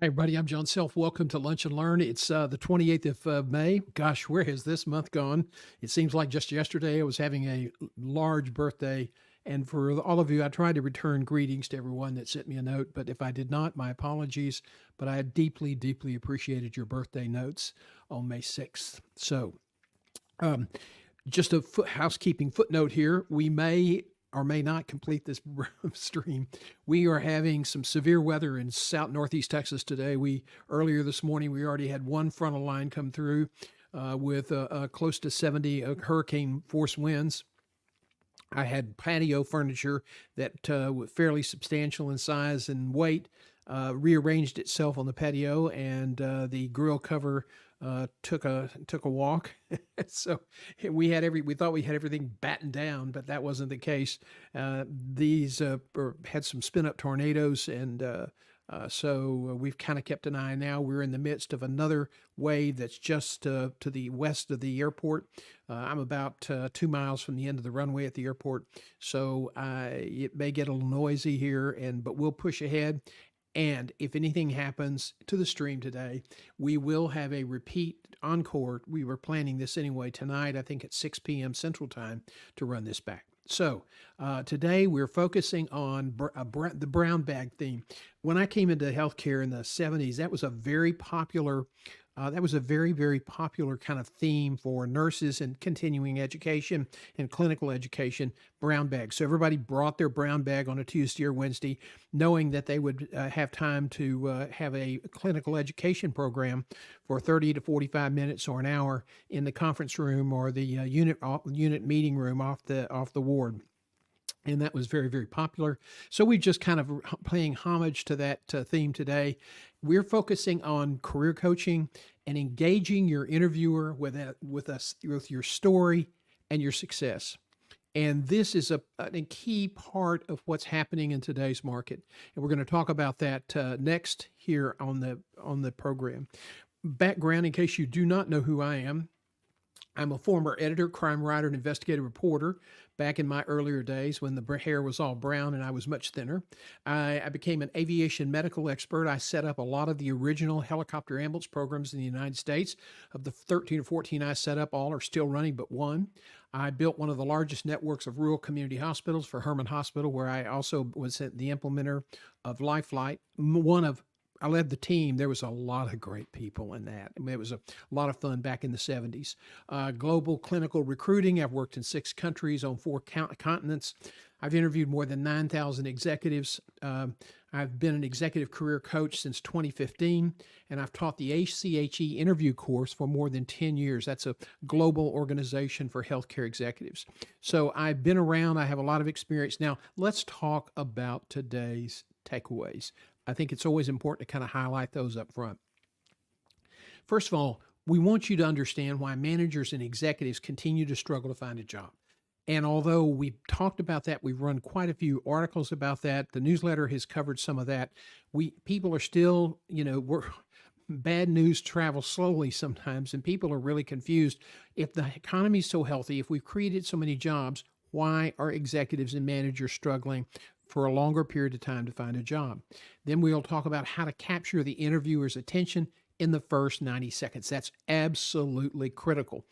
Hey, everybody, I'm John Self. Welcome to Lunch and Learn. It's the 28th of May. Gosh, where has this month gone? It seems like just yesterday I was having a large birthday. And for all of you, I tried to return greetings to everyone that sent me a note. But if I did not, my apologies. But I deeply, deeply appreciated your birthday notes on May 6th. So, um, just a housekeeping footnote here. We may or may not complete this stream. We are having some severe weather in south northeast Texas today. We earlier this morning we already had one frontal line come through with close to 70 hurricane force winds. I had patio furniture that was fairly substantial in size and weight rearranged itself on the patio, and the grill cover took a walk. So we thought we had everything battened down, but that wasn't the case. These had some spin up tornadoes, and so we've kind of kept an eye. Now we're in the midst of another wave that's just to the west of the airport. I'm about 2 miles from the end of the runway at the airport, so it may get a little noisy here, but we'll push ahead. And if anything happens to the stream today, we will have a repeat encore. We were planning this anyway tonight, I think at 6 p.m. Central Time, to run this back. So today we're focusing on the brown bag theme. When I came into healthcare in the 70s, that was a very popular very, very popular kind of theme for nurses and continuing education and clinical education, brown bags. So everybody brought their brown bag on a Tuesday or Wednesday, knowing that they would have time to have a clinical education program for 30 to 45 minutes or an hour in the conference room or the unit meeting room off the ward. And that was very, very popular. So we just kind of paying homage to that theme today. We're focusing on career coaching and engaging your interviewer with your story and your success. And this is a key part of what's happening in today's market. And we're going to talk about that next here on the program. Background, in case you do not know who I am. I'm a former editor, crime writer, and investigative reporter back in my earlier days when the hair was all brown and I was much thinner. I became an aviation medical expert. I set up a lot of the original helicopter ambulance programs in the United States. Of the 13 or 14 I set up, all are still running but one. I built one of the largest networks of rural community hospitals for Herman Hospital, where I also was the implementer of LifeFlight. I led the team. There was a lot of great people in that. I mean, it was a lot of fun back in the 70s. Global clinical recruiting. I've worked in 6 countries on 4 continents. I've interviewed more than 9,000 executives. I've been an executive career coach since 2015, and I've taught the ACHE interview course for more than 10 years. That's a global organization for healthcare executives. So I've been around. I have a lot of experience. Now, let's talk about today's takeaways. I think it's always important to kind of highlight those up front. First of all, we want you to understand why managers and executives continue to struggle to find a job. And although we've talked about that, we've run quite a few articles about that. The newsletter has covered some of that. People are still, bad news travels slowly sometimes, and people are really confused. If the economy is so healthy, if we've created so many jobs, why are executives and managers struggling for a longer period of time to find a job? Then we'll talk about how to capture the interviewer's attention in the first 90 seconds. That's absolutely critical.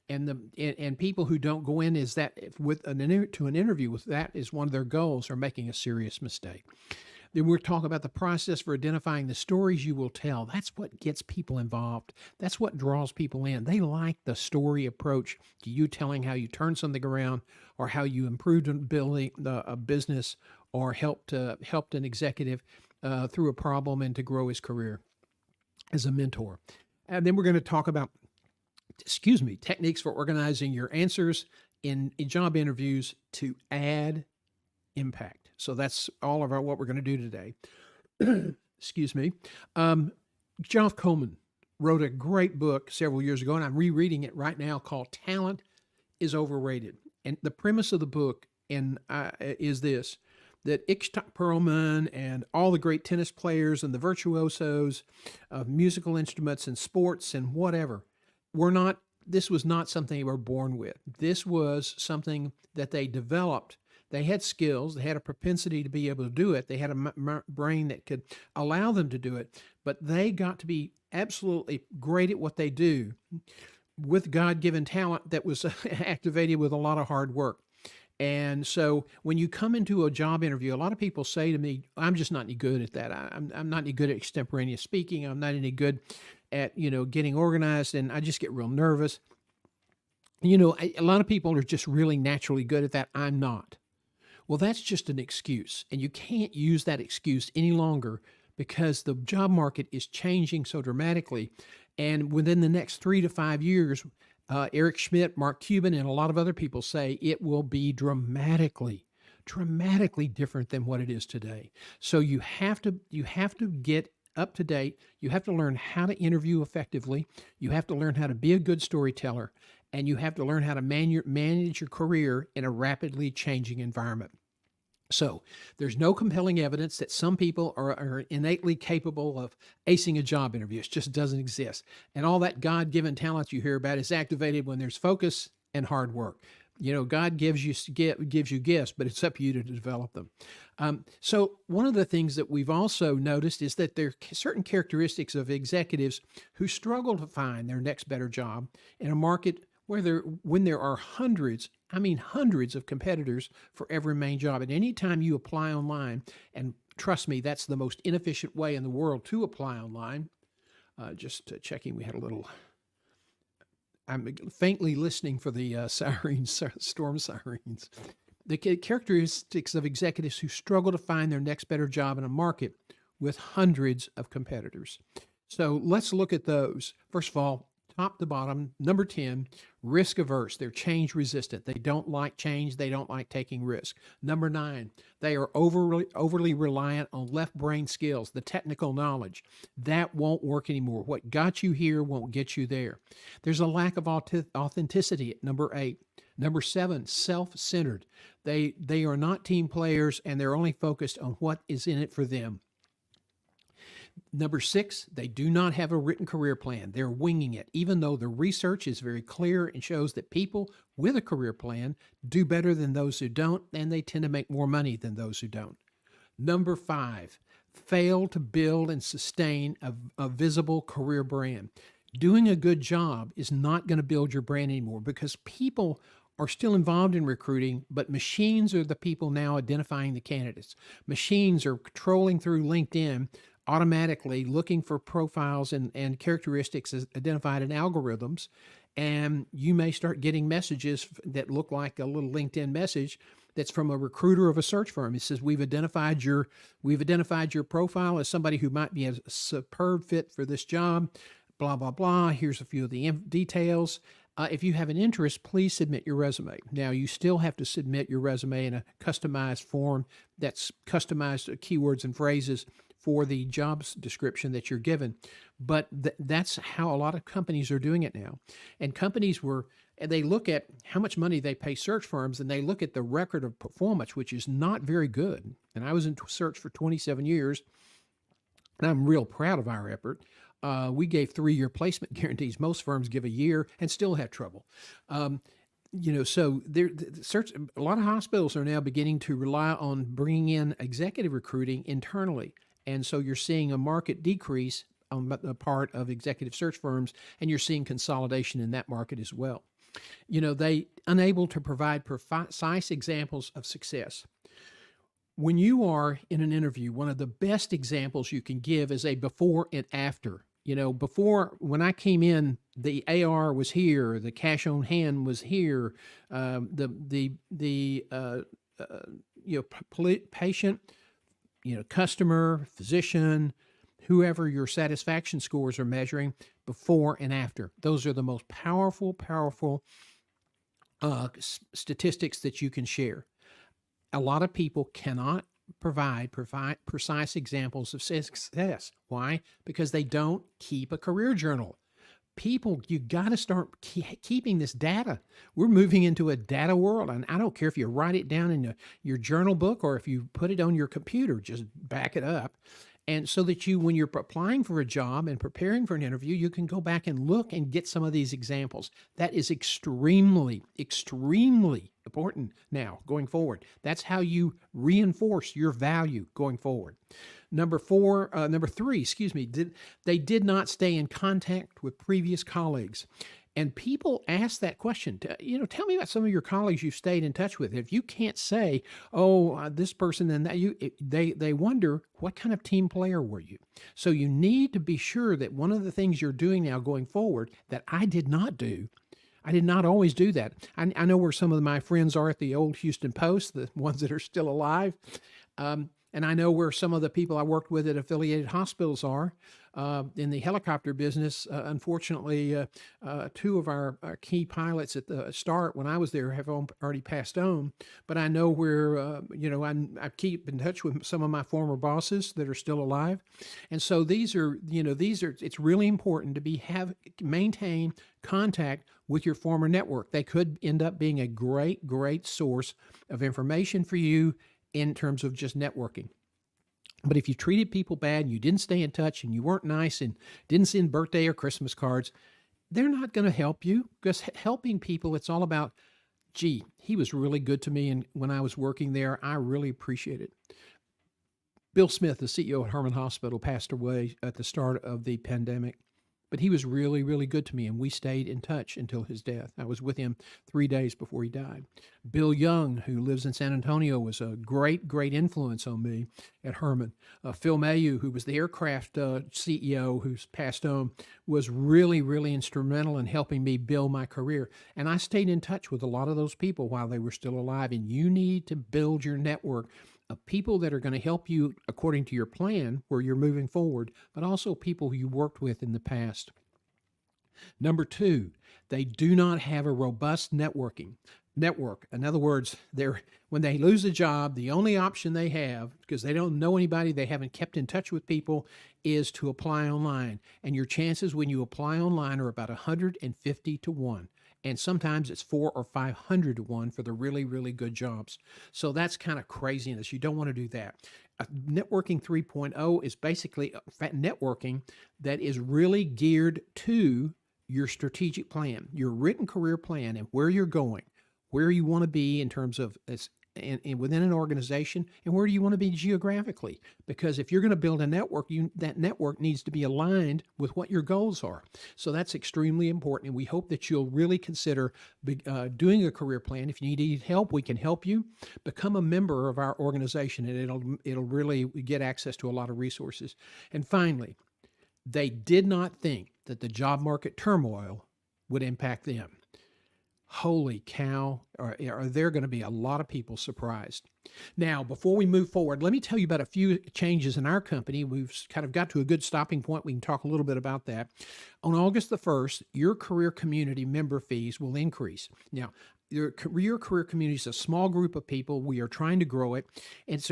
And people who don't go in to an interview with that is one of their goals are making a serious mistake. Then we'll talk about the process for identifying the stories you will tell. That's what gets people involved. That's what draws people in. They like the story approach to you telling how you turned something around or how you improved a business or helped an executive through a problem and to grow his career as a mentor. And then we're going to talk about, techniques for organizing your answers in job interviews to add impact. So that's all of what we're going to do today. Excuse me. Joff Coleman wrote a great book several years ago, and I'm rereading it right now, called Talent is Overrated. And the premise of the book is this, that Itzhak Perlman and all the great tennis players and the virtuosos of musical instruments and sports and whatever this was not something they were born with. This was something that they developed They had skills, they had a propensity to be able to do it, they had a brain that could allow them to do it, but they got to be absolutely great at what they do with God given talent that was activated with a lot of hard work. And so when you come into a job interview, a lot of people say to me, I'm just not any good at that. I'm not any good at extemporaneous speaking. I'm not any good at, getting organized, and I just get real nervous. A lot of people are just really naturally good at that. I'm not. Well, that's just an excuse, and you can't use that excuse any longer because the job market is changing so dramatically. And within the next 3 to 5 years, Eric Schmidt, Mark Cuban, and a lot of other people say it will be dramatically different than what it is today. So you have to get up to date. You have to learn how to interview effectively. You have to learn how to be a good storyteller, and you have to learn how to manage your career in a rapidly changing environment. So there's no compelling evidence that some people are innately capable of acing a job interview. It just doesn't exist. And all that God-given talent you hear about is activated when there's focus and hard work. God gives you gifts, but it's up to you to develop them. So one of the things that we've also noticed is that there are certain characteristics of executives who struggle to find their next better job in a market when there are hundreds of competitors for every main job. And anytime you apply online, and trust me, that's the most inefficient way in the world to apply online. Just checking, we had a little, I'm faintly listening for the sirens, storm sirens. The characteristics of executives who struggle to find their next better job in a market with hundreds of competitors. So let's look at those. First of all, top to bottom, number 10, risk averse. They're change resistant. They don't like change. They don't like taking risk. Number 9, they are overly reliant on left brain skills, the technical knowledge. That won't work anymore. What got you here won't get you there. There's a lack of authenticity at number 8. Number 7, self-centered. They are not team players, and they're only focused on what is in it for them. Number 6, they do not have a written career plan. They're winging it, even though the research is very clear and shows that people with a career plan do better than those who don't, and they tend to make more money than those who don't. Number 5, fail to build and sustain a visible career brand. Doing a good job is not going to build your brand anymore because people are still involved in recruiting, but machines are the people now identifying the candidates. Machines are trolling through LinkedIn automatically looking for profiles and characteristics as identified in algorithms. And you may start getting messages that look like a little LinkedIn message that's from a recruiter of a search firm. It says, we've identified your profile as somebody who might be a superb fit for this job, blah, blah, blah. Here's a few of the details. If you have an interest, please submit your resume. Now, you still have to submit your resume in a customized form that's customized keywords and phrases for the jobs description that you're given. But that's how a lot of companies are doing it now. And companies they look at how much money they pay search firms, and they look at the record of performance, which is not very good. And I was in search for 27 years, and I'm real proud of our effort. We gave 3-year placement guarantees. Most firms give a year and still have trouble. So a lot of hospitals are now beginning to rely on bringing in executive recruiting internally. And so you're seeing a market decrease on the part of executive search firms, and you're seeing consolidation in that market as well. They unable to provide precise examples of success. When you are in an interview, one of the best examples you can give is a before and after. Before, when I came in, the AR was here, the cash on hand was here, patient, customer, physician, whoever your satisfaction scores are measuring, before and after. Those are the most powerful statistics that you can share. A lot of people cannot provide precise examples of success. Why? Because they don't keep a career journal. People, you got to start keeping this data. We're moving into a data world, and I don't care if you write it down in your journal book or if you put it on your computer, just back it up. And so that when you're applying for a job and preparing for an interview, you can go back and look and get some of these examples. That is extremely important now going forward. That's how you reinforce your value going forward. Number three, excuse me, they did not stay in contact with previous colleagues. And people ask that question. Tell me about some of your colleagues you've stayed in touch with. If you can't say, "Oh, this person and that," they wonder what kind of team player were you. So you need to be sure that one of the things you're doing now going forward that I did not do. I did not always do that. I know where some of my friends are at the old Houston Post, the ones that are still alive. And I know where some of the people I worked with at affiliated hospitals are. In the helicopter business, unfortunately, two of our key pilots at the start when I was there have already passed on. But I know where, I keep in touch with some of my former bosses that are still alive. And so it's really important to maintain contact with your former network. They could end up being a great, great source of information for you in terms of just networking. But if you treated people bad, and you didn't stay in touch, and you weren't nice, and didn't send birthday or Christmas cards, they're not going to help you, because helping people, it's all about, gee, he was really good to me, and when I was working there, I really appreciate it. Bill Smith, the CEO at Herman Hospital, passed away at the start of the pandemic. But he was really, really good to me, and we stayed in touch until his death. I was with him 3 days before he died. Bill Young, who lives in San Antonio, was a great, great influence on me at Herman. Phil Mayu, who was the aircraft CEO who's passed on, was really, really instrumental in helping me build my career. And I stayed in touch with a lot of those people while they were still alive. And you need to build your network of people that are going to help you according to your plan where you're moving forward, but also people you worked with in the past. Number two, they do not have a robust network. In other words, when they lose a job, the only option they have, because they don't know anybody, they haven't kept in touch with people, is to apply online. And your chances when you apply online are about 150 to 1. And sometimes it's 400 or 500 to 1 for the really, really good jobs. So that's kind of craziness. You don't want to do that. Networking 3.0 is basically networking that is really geared to your strategic plan, your written career plan, and where you're going, where you want to be in terms of and within an organization, and where do you want to be geographically? Because if you're going to build a network, that network needs to be aligned with what your goals are. So that's extremely important, and we hope that you'll really consider doing a career plan. If you need help, we can help you. Become a member of our organization, and it'll really get access to a lot of resources. And finally, they did not think that the job market turmoil would impact them. Holy cow, are there going to be a lot of people surprised. Now, before we move forward, let me tell you about a few changes in our company. We've kind of got to a good stopping point. We can talk a little bit about that. On August the 1st, your career community member fees will increase. Now, your career community is a small group of people. We are trying to grow it. It's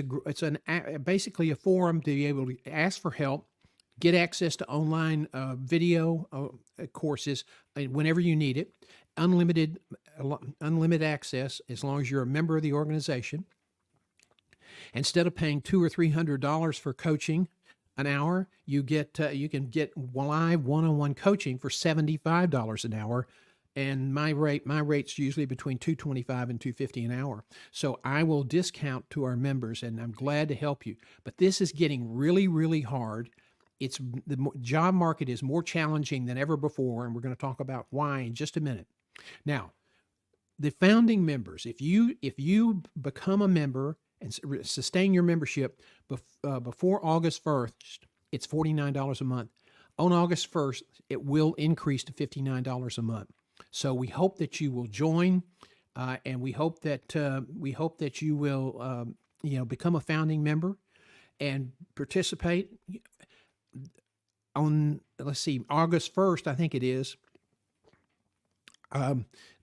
basically a forum to be able to ask for help, get access to online video courses whenever you need it, unlimited access as long as you're a member of the organization. Instead of paying $200 or $300 for coaching an hour, you can get live one-on-one coaching for $75 an hour. And my rate's usually between $225 and $250 an hour. So I will discount to our members, and I'm glad to help you. But this is getting really, really hard. The job market is more challenging than ever before, and we're going to talk about why in just a minute. Now, the founding members, if you become a member and sustain your membership before August 1st, it's $49 a month. On August 1st, it will increase to $59 a month. So we hope that you will join, and we hope that you will become a founding member and participate. On, let's see, August 1st, I think it is,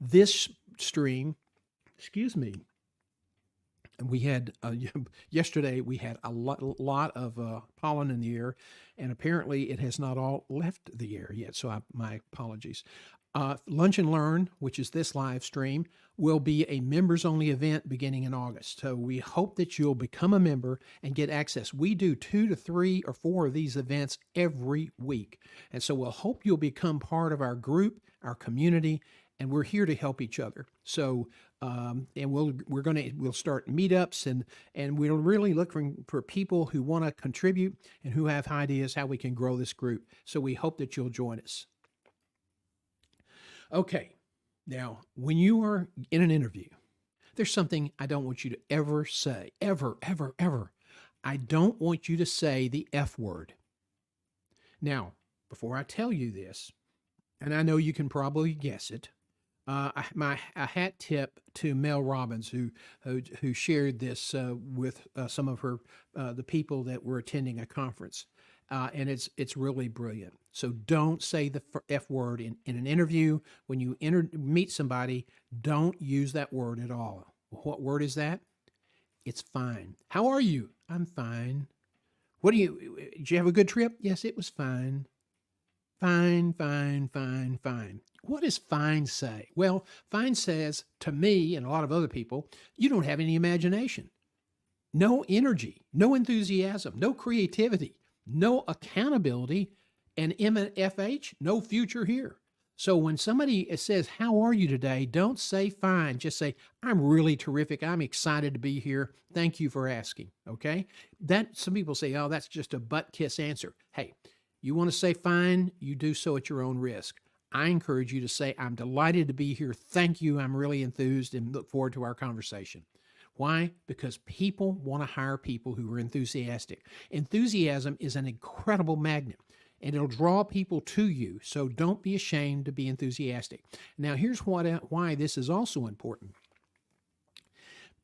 this stream, we had, yesterday we had a lot of pollen in the air, and apparently it has not all left the air yet, so my apologies. Lunch and Learn, which is this live stream, will be a members-only event beginning in August. So we hope that you'll become a member and get access. We do 2 to 3 or 4 of these events every week. And so we'll hope you'll become part of our group, our community, and we're here to help each other. So And we'll start meetups, and we're really looking for people who want to contribute and who have ideas how we can grow this group. So we hope that you'll join us. Okay, now when you are in an interview, there's something I don't want you to ever say, ever, ever, ever. I don't want you to say the F word. Now, before I tell you this, and I know you can probably guess it, a hat tip to Mel Robbins, who shared this with some of her the people that were attending a conference, and it's really brilliant. So don't say the F word in an interview. When you meet somebody, don't use that word at all. What word is that? It's fine. How are you? I'm fine. Did you have a good trip? Yes, it was fine. Fine, fine, fine, fine. What does fine say? Well, fine says to me and a lot of other people, you don't have any imagination, no energy, no enthusiasm, no creativity, no accountability, and MFH, no future here. So when somebody says, how are you today? Don't say fine. Just say, I'm really terrific. I'm excited to be here. Thank you for asking. Okay. Some people say, oh, that's just a butt kiss answer. Hey, you want to say fine, you do so at your own risk. I encourage you to say, I'm delighted to be here. Thank you. I'm really enthused and look forward to our conversation. Why? Because people want to hire people who are enthusiastic. Enthusiasm is an incredible magnet, and it'll draw people to you. So don't be ashamed to be enthusiastic. Now, here's why this is also important.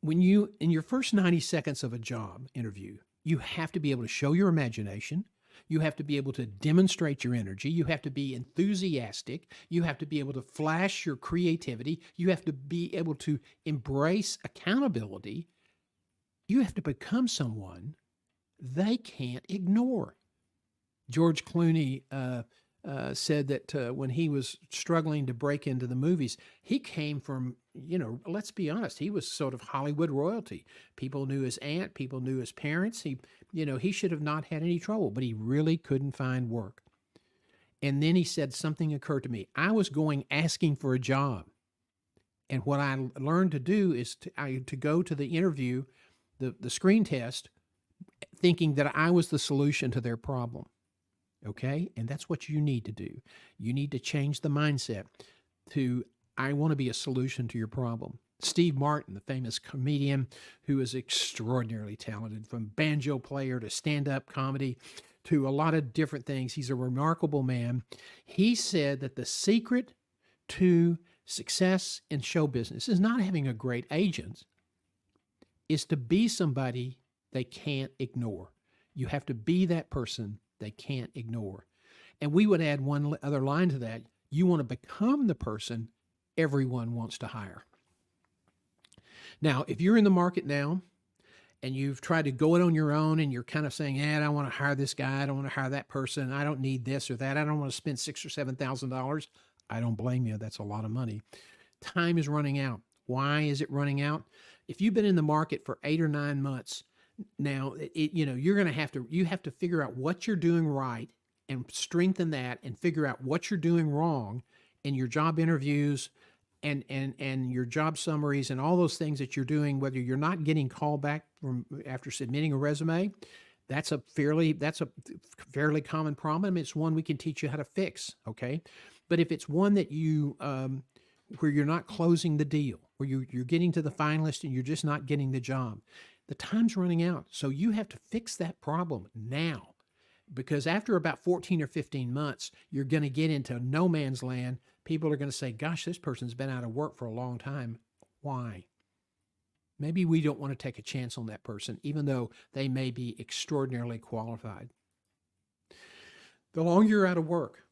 In your first 90 seconds of a job interview, you have to be able to show your imagination. You have to be able to demonstrate your energy. You have to be enthusiastic. You have to be able to flash your creativity. You have to be able to embrace accountability. You have to become someone they can't ignore. George Clooney said that when he was struggling to break into the movies, he came from, let's be honest, he was sort of Hollywood royalty. People knew his aunt, people knew his parents. He should have not had any trouble, but he really couldn't find work. And then he said, something occurred to me. I was going asking for a job. And what I learned to do is to go to the interview, the screen test, thinking that I was the solution to their problem. Okay? And that's what you need to do. You need to change the mindset to, I want to be a solution to your problem. Steve Martin, the famous comedian who is extraordinarily talented, from banjo player to stand-up comedy to a lot of different things. He's a remarkable man. He said that the secret to success in show business is not having a great agent, is to be somebody they can't ignore. You have to be that person they can't ignore. And we would add one other line to that. You want to become the person everyone wants to hire. Now, if you're in the market now and you've tried to go it on your own and you're kind of saying, I don't want to hire this guy, I don't want to hire that person, I don't need this or that, I don't want to spend $6,000 or $7,000, I don't blame you. That's a lot of money. Time is running out. Why is it running out? If you've been in the market for 8 or 9 months, now you're going to you have to figure out what you're doing right and strengthen that, and figure out what you're doing wrong in your job interviews and your job summaries and all those things that you're doing, whether you're not getting called back from after submitting a resume. That's a fairly common problem. It's one we can teach you how to fix. Okay. But if it's one that you, where you're not closing the deal, where you're getting to the finalist and you're just not getting the job, the time's running out. So you have to fix that problem now, because after about 14 or 15 months, you're going to get into no man's land. People are going to say, gosh, this person's been out of work for a long time. Why? Maybe we don't want to take a chance on that person, even though they may be extraordinarily qualified. The longer you're out of work,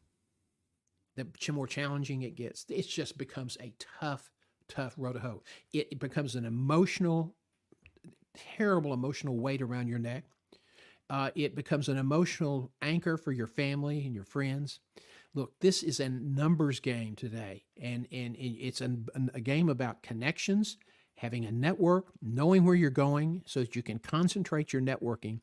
the more challenging it gets. It just becomes a tough road to hoe. It becomes an terrible emotional weight around your neck. It becomes an emotional anchor for your family and your friends. Look, this is a numbers game today, and it's a game about connections, having a network, knowing where you're going so that you can concentrate your networking,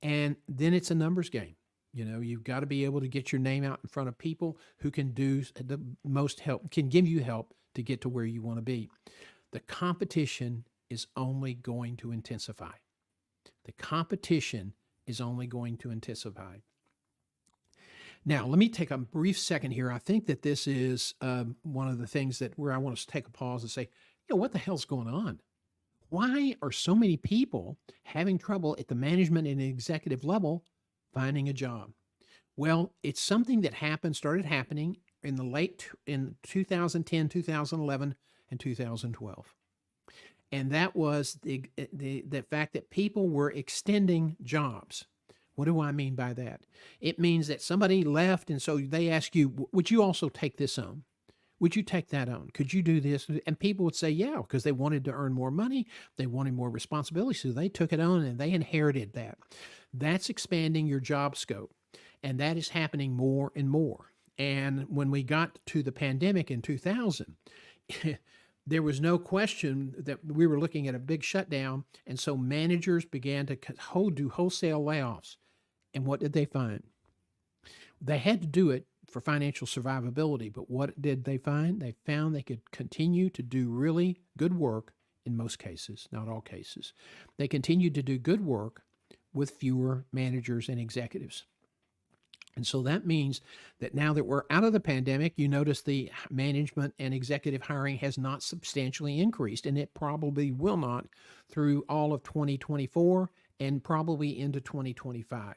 and then it's a numbers game. You've got to be able to get your name out in front of people who can do the most help, can give you help to get to where you want to be. The competition is only going to intensify. The competition is only going to intensify. Now, let me take a brief second here. I think that this is one of the things that where I want us to take a pause and say, what the hell's going on? Why are so many people having trouble at the management and executive level finding a job? Well, it's something that started happening in 2010, 2011, and 2012. And that was the fact that people were extending jobs. What do I mean by that? It means that somebody left, and so they ask you, would you also take this on? Would you take that on? Could you do this? And people would say, yeah, because they wanted to earn more money. They wanted more responsibility. So they took it on and they inherited that. That's expanding your job scope. And that is happening more and more. And when we got to the pandemic in 2000, there was no question that we were looking at a big shutdown. And so managers began to do wholesale layoffs. And what did they find? They had to do it for financial survivability. But what did they find? They found they could continue to do really good work in most cases, not all cases. They continued to do good work with fewer managers and executives. And so that means that now that we're out of the pandemic, you notice the management and executive hiring has not substantially increased, and it probably will not through all of 2024 and probably into 2025.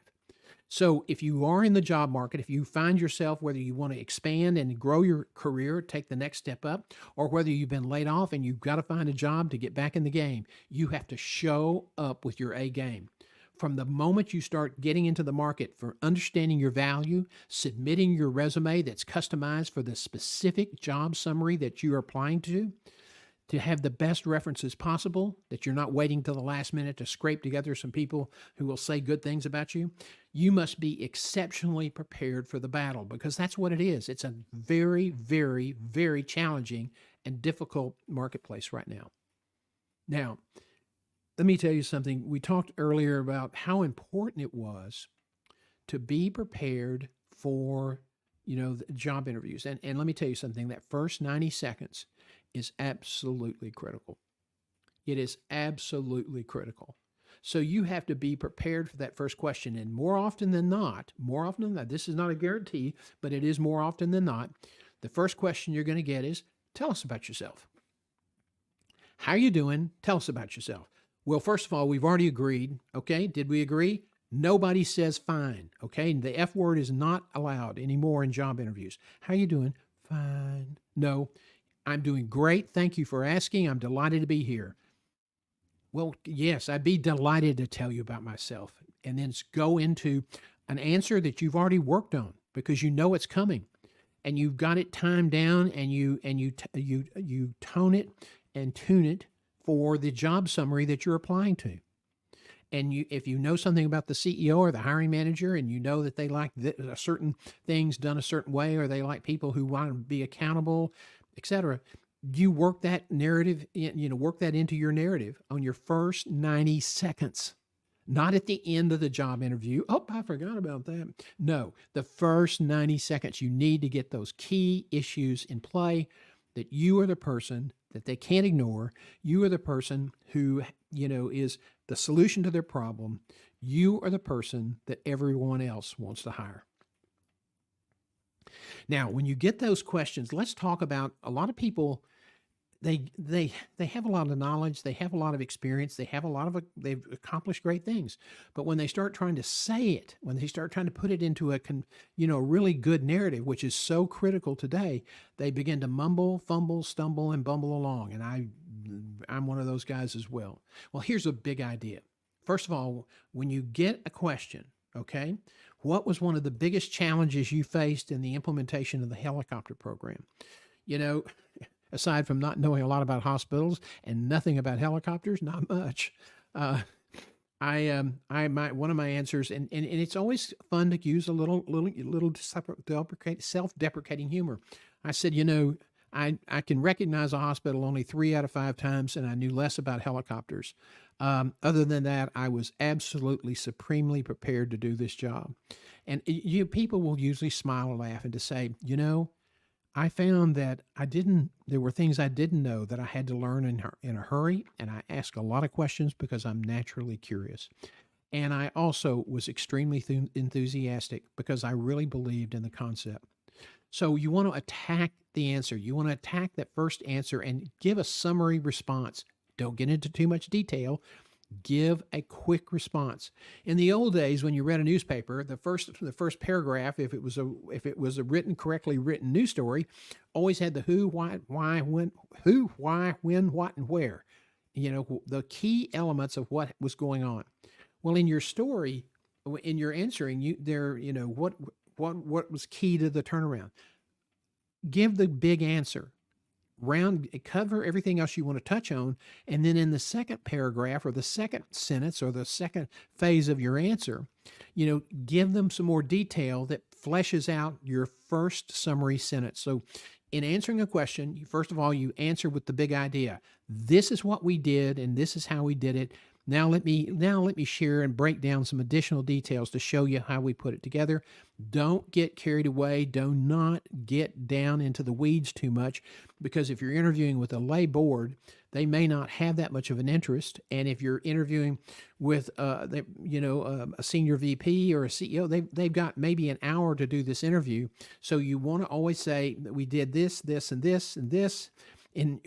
So if you are in the job market, if you find yourself, whether you want to expand and grow your career, take the next step up, or whether you've been laid off and you've got to find a job to get back in the game, you have to show up with your A game. From the moment you start getting into the market for understanding your value, submitting your resume that's customized for the specific job summary that you are applying to have the best references possible, that you're not waiting till the last minute to scrape together some people who will say good things about you, you must be exceptionally prepared for the battle, because that's what it is. It's a very, very, very challenging and difficult marketplace right now. Now, let me tell you something. We talked earlier about how important it was to be prepared for, the job interviews. And let me tell you something, that first 90 seconds is absolutely critical. It is absolutely critical. So you have to be prepared for that first question. And more often than not, this is not a guarantee, but it is more often than not, the first question you're going to get is, tell us about yourself. How are you doing? Tell us about yourself. Well, first of all, we've already agreed. Okay. Did we agree? Nobody says fine. Okay. The F word is not allowed anymore in job interviews. How are you doing? Fine. No, I'm doing great. Thank you for asking. I'm delighted to be here. Well, yes, I'd be delighted to tell you about myself, and then go into an answer that you've already worked on because you know it's coming, and you've got it timed down, and you tone it and tune it for the job summary that you're applying to. And if you know something about the CEO or the hiring manager, and you know that they like certain things done a certain way, or they like people who want to be accountable, etc., you work that narrative, work that into your narrative on your first 90 seconds, not at the end of the job interview. Oh, I forgot about that. No, the first 90 seconds, you need to get those key issues in play, that you are the person that they can't ignore. You are the person who, is the solution to their problem. You are the person that everyone else wants to hire. Now, when you get those questions, let's talk about a lot of people. They have a lot of knowledge, they have a lot of experience, they've accomplished great things. But when they start trying to say it, when they start trying to put it into a really good narrative, which is so critical today, they begin to mumble, fumble, stumble, and bumble along. And I'm one of those guys as well. Well, here's a big idea. First of all, when you get a question, okay, what was one of the biggest challenges you faced in the implementation of the helicopter program? Aside from not knowing a lot about hospitals and nothing about helicopters, not much. One of my answers, and it's always fun to use a little self-deprecating humor. I said, I can recognize a hospital only 3 out of 5 times, and I knew less about helicopters. Other than that, I was absolutely supremely prepared to do this job. And people will usually smile and laugh and to say, I found that there were things I didn't know that I had to learn in a hurry. And I ask a lot of questions because I'm naturally curious. And I also was extremely enthusiastic because I really believed in the concept. So you want to attack the answer. You want to attack that first answer and give a summary response. Don't get into too much detail. Give a quick response. In the old days, when you read a newspaper, the first paragraph, if it was a correctly written news story, always had the who, why, when, what, and where. The key elements of what was going on. Well, in your story, in your answering, what was key to the turnaround? Give the big answer. Cover everything else you want to touch on, and then in the second paragraph or the second sentence or the second phase of your answer, give them some more detail that fleshes out your first summary sentence. So in answering a question, first of all, you answer with the big idea. This is what we did and this is how we did it. Now let me share and break down some additional details to show you how we put it together. Don't get carried away. Do not get down into the weeds too much, because if you're interviewing with a lay board, they may not have that much of an interest. And if you're interviewing with a senior VP or a CEO, they've got maybe an hour to do this interview. So you want to always say that we did this, this, and this, and this. And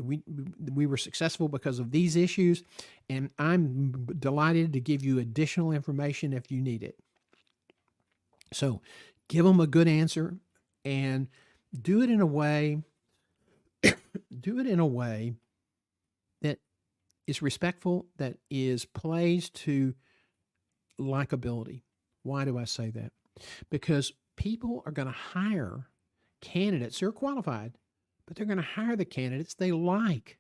we were successful because of these issues, and I'm delighted to give you additional information if you need it. So give them a good answer and do it in a way that is respectful, that plays to likability. Why do I say that? Because people are going to hire candidates who are qualified, but they're going to hire the candidates they like.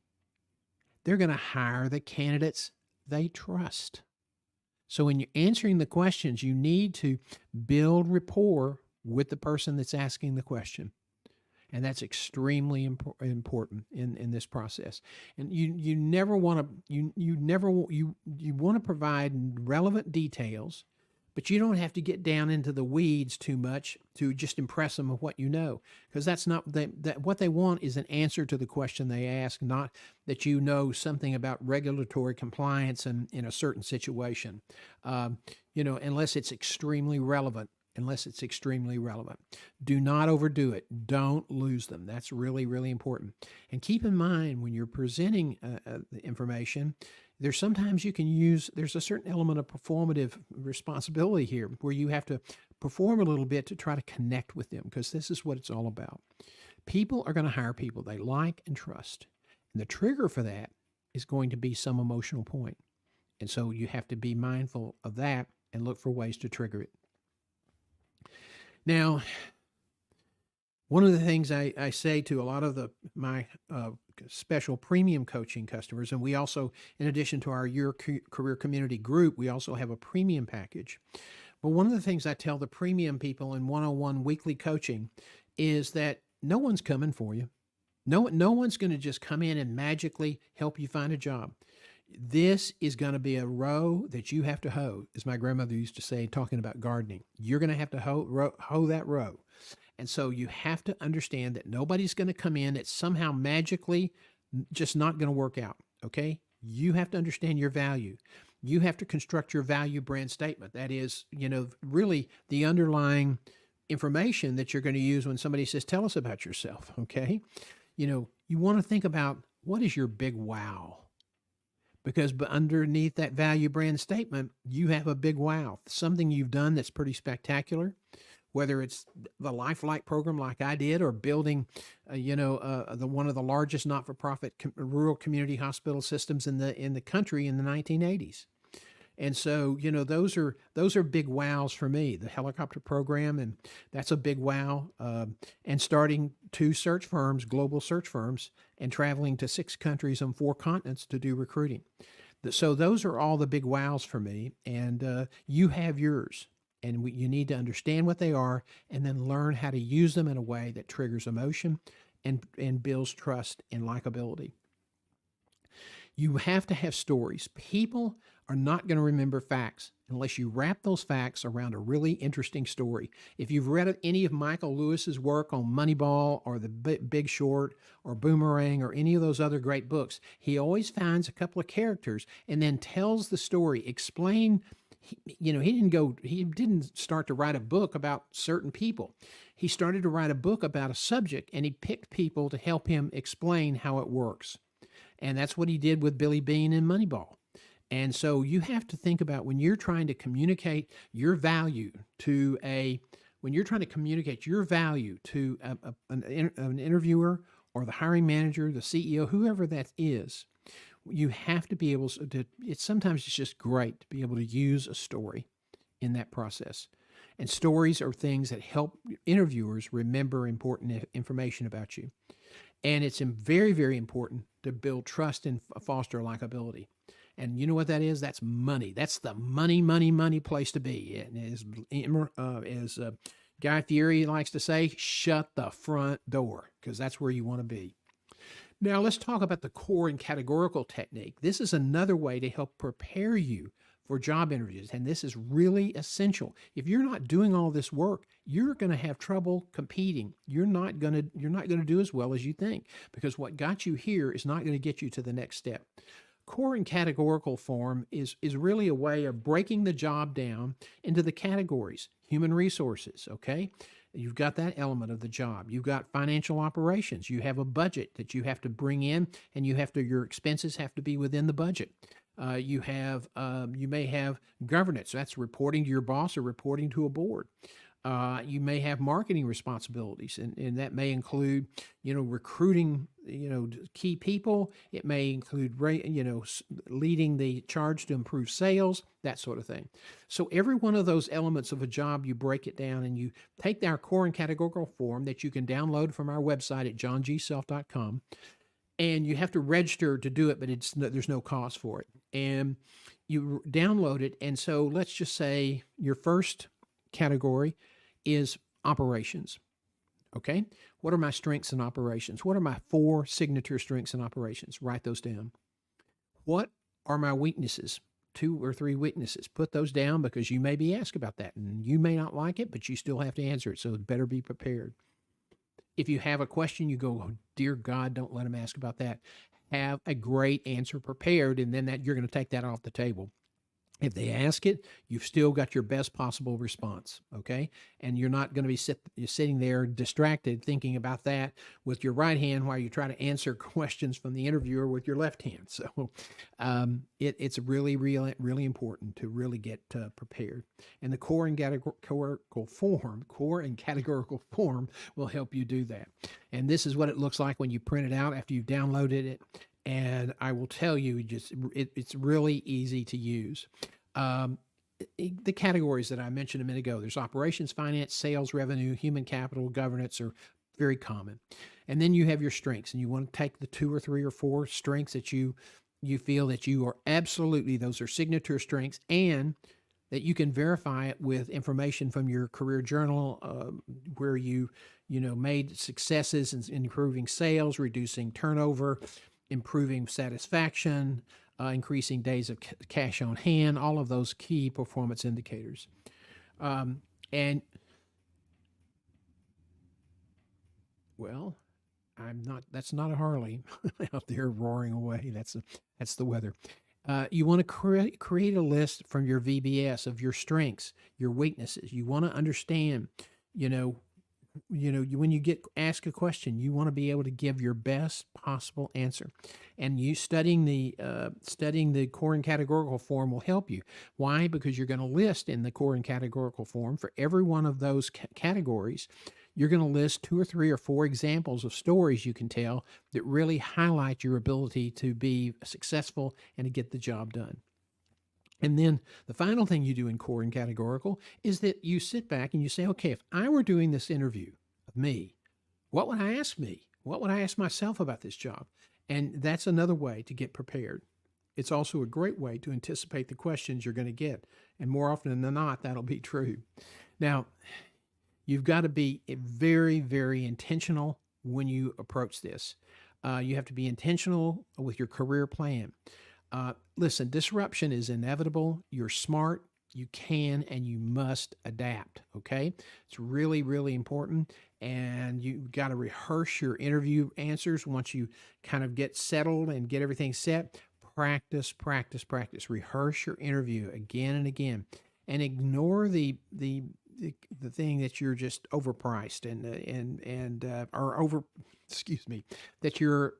They're going to hire the candidates they trust. So when you're answering the questions, you need to build rapport with the person that's asking the question. And that's extremely important in this process. And you want to provide relevant details, but you don't have to get down into the weeds too much to just impress them with what you know, because that's not what they want is an answer to the question they ask, not that you know something about regulatory compliance in a certain situation, unless it's extremely relevant. Do not overdo it. Don't lose them. That's really, really important. And keep in mind when you're presenting the information, there's a certain element of performative responsibility here where you have to perform a little bit to try to connect with them, because this is what it's all about. People are going to hire people they like and trust. And the trigger for that is going to be some emotional point. And so you have to be mindful of that and look for ways to trigger it. Now, one of the things I say to a lot of my special premium coaching customers, and we also, in addition to our Your Career Community group, we also have a premium package. But one of the things I tell the premium people in one-on-one weekly coaching is that no one's coming for you. No one's going to just come in and magically help you find a job. This is going to be a row that you have to hoe, as my grandmother used to say, talking about gardening. You're going to have to hoe that row. And so you have to understand that nobody's going to come in. It's somehow magically just not going to work out. Okay. You have to understand your value. You have to construct your value brand statement. That is, really the underlying information that you're going to use when somebody says, tell us about yourself. Okay. You want to think about what is your big wow? Because underneath that value brand statement, you have a big wow, something you've done that's pretty spectacular, whether it's the Lifelike program like I did, or building, one of the largest not-for-profit rural community hospital systems in the country in the 1980s. And so, those are big wows for me. The helicopter program, and that's a big wow. And starting 2 search firms, global search firms, and traveling to 6 countries on 4 continents to do recruiting. So those are all the big wows for me. And you have yours. And you need to understand what they are, and then learn how to use them in a way that triggers emotion and builds trust and likability. You have to have stories. People are not going to remember facts unless you wrap those facts around a really interesting story. If you've read any of Michael Lewis's work on Moneyball or The Big Short or Boomerang or any of those other great books, he always finds a couple of characters and then tells the story, explain. He didn't start to write a book about certain people. He started to write a book about a subject, and he picked people to help him explain how it works. And that's what he did with Billy Bean and Moneyball. And so you have to think about when you're trying to communicate your value to an interviewer or the hiring manager, the CEO, whoever that is, you have to be able to, sometimes it's just great to be able to use a story in that process. And stories are things that help interviewers remember important information about you. And it's very, very important to build trust and foster likability. And you know what that is? That's money. That's the money place to be. And as Guy Fieri likes to say, shut the front door, because that's where you want to be. Now let's talk about the core and categorical technique. This is another way to help prepare you for job interviews, and this is really essential. If you're not doing all this work, you're going to have trouble competing. You're not going to do as well as you think, because what got you here is not going to get you to the next step. Core and categorical form is really a way of breaking the job down into the categories. Human resources, okay? You've got that element of the job. You've got financial operations. You have a budget that you have to bring in, and your expenses have to be within the budget. You may have governance. That's reporting to your boss or reporting to a board. You may have marketing responsibilities, and that may include, recruiting, key people. It may include, leading the charge to improve sales, that sort of thing. So every one of those elements of a job, you break it down and you take our core and categorical form that you can download from our website at johngself.com. And you have to register to do it, but there's no cost for it. And you download it. And so let's just say your first category is operations. Okay. What are my strengths in operations? What are my 4 signature strengths in operations? Write those down. What are my weaknesses? 2 or 3 weaknesses. Put those down, because you may be asked about that and you may not like it, but you still have to answer it. So it better be prepared. If you have a question, you go, oh, dear God, don't let them ask about that. Have a great answer prepared, and then you're going to take that off the table. If they ask it, you've still got your best possible response, okay? And you're not going to be sitting there distracted thinking about that with your right hand while you try to answer questions from the interviewer with your left hand. So it's really, really, really important to really get prepared. And the core and categorical form will help you do that. And this is what it looks like when you print it out after you've downloaded it. And I will tell you, it's really easy to use. The categories that I mentioned a minute ago, there's operations, finance, sales, revenue, human capital, governance are very common. And then you have your strengths, and you want to take the 2 or 3 or 4 strengths that you feel that you are absolutely, those are signature strengths, and that you can verify it with information from your career journal, where you made successes in improving sales, reducing turnover, improving satisfaction, increasing days of cash on hand, all of those key performance indicators. And well, that's not a Harley out there roaring away. That's the weather. You want to create a list from your VBS of your strengths, your weaknesses. You want to understand, when you get asked a question, you want to be able to give your best possible answer. And you studying the core and categorical form will help you. Why? Because you're going to list in the core and categorical form for every one of those categories. You're going to list 2 or 3 or 4 examples of stories you can tell that really highlight your ability to be successful and to get the job done. And then the final thing you do in core and categorical is that you sit back and you say, okay, if I were doing this interview of me, what would I ask me? What would I ask myself about this job? And that's another way to get prepared. It's also a great way to anticipate the questions you're going to get. And more often than not, that'll be true. Now, you've got to be very, very intentional when you approach this. You have to be intentional with your career plan. Listen, disruption is inevitable. You're smart. You can and you must adapt. Okay. It's really, really important. And you got to rehearse your interview answers once you kind of get settled and get everything set. Practice, practice, practice. Rehearse your interview again and again, and ignore the thing that you're just overpriced and or over, excuse me, that you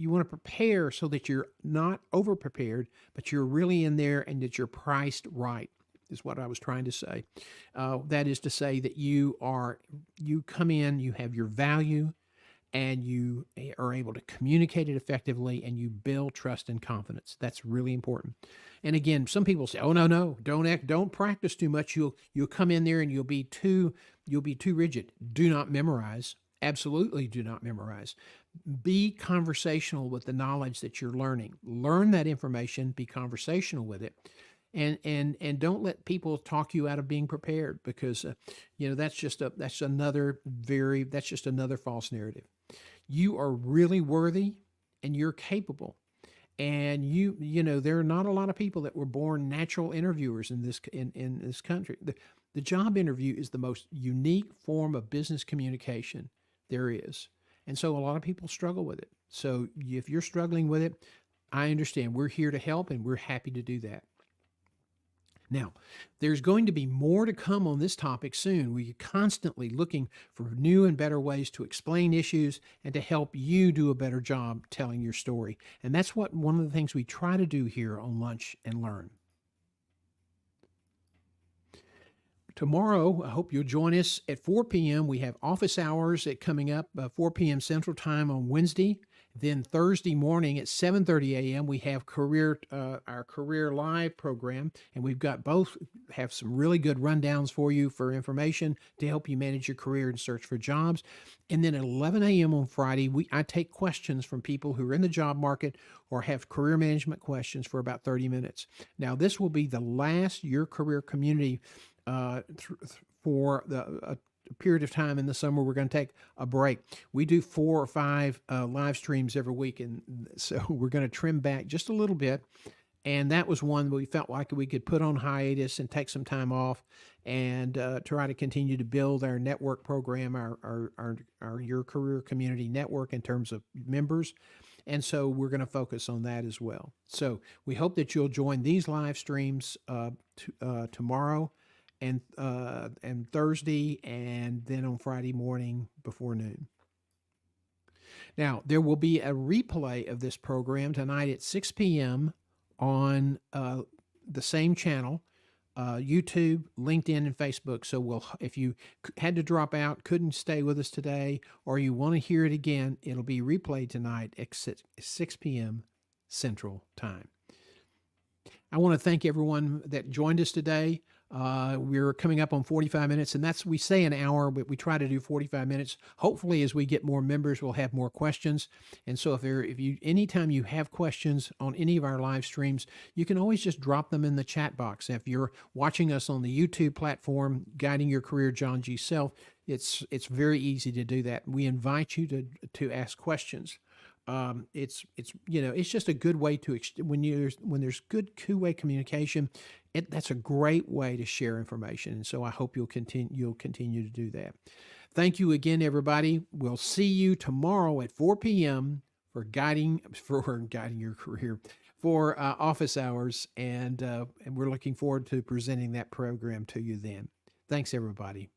want to prepare so that you're not over prepared, but you're really in there and that you're priced right. Is what I was trying to say. That is to say that you come in, you have your value, and you are able to communicate it effectively, and you build trust and confidence. That's really important. And again, some people say, "Oh, no, don't practice too much. You'll come in there and you'll be too rigid." Do not memorize. Absolutely do not memorize. Be conversational with the knowledge that you're learning. Learn that information, be conversational with it. And don't let people talk you out of being prepared, because that's just another false narrative. You are really worthy and you're capable. And there are not a lot of people that were born natural interviewers in this country. The job interview is the most unique form of business communication there is. And so a lot of people struggle with it. So if you're struggling with it, I understand. We're here to help and we're happy to do that. Now, there's going to be more to come on this topic soon. We're constantly looking for new and better ways to explain issues and to help you do a better job telling your story. And that's one of the things we try to do here on Lunch and Learn. Tomorrow, I hope you'll join us at 4 p.m. We have office hours coming up, 4 p.m. Central Time on Wednesday. Then Thursday morning at 7:30 a.m. we have our Career Live program, and we've got both have some really good rundowns for you for information to help you manage your career and search for jobs. And then at 11 a.m. on Friday, I take questions from people who are in the job market or have career management questions for about 30 minutes. Now, this will be the last Your Career Community for a period of time in the summer. We're going to take a break. We do 4 or 5 live streams every week, and so we're going to trim back just a little bit. And that was one that we felt like we could put on hiatus and take some time off and try to continue to build our network program, our Your Career Community network in terms of members. And so we're going to focus on that as well. So we hope that you'll join these live streams tomorrow and Thursday, and then on Friday morning before noon. Now, there will be a replay of this program tonight at 6 p.m. on the same channel, YouTube, LinkedIn, and Facebook. So if you had to drop out, couldn't stay with us today, or you want to hear it again, it'll be replayed tonight at 6 p.m. Central Time. I want to thank everyone that joined us today. We're coming up on 45 minutes, and we say an hour, but we try to do 45 minutes. Hopefully, as we get more members, we'll have more questions. And so anytime you have questions on any of our live streams, you can always just drop them in the chat box. If you're watching us on the YouTube platform, Guiding Your Career, John G. Self, it's very easy to do that. We invite you to ask questions. It's just a good way to when there's good two-way communication. That's a great way to share information, and so I hope you'll continue to do that. Thank you again, everybody. We'll see you tomorrow at 4 p.m. for guiding your career for office hours, and we're looking forward to presenting that program to you then. Thanks, everybody.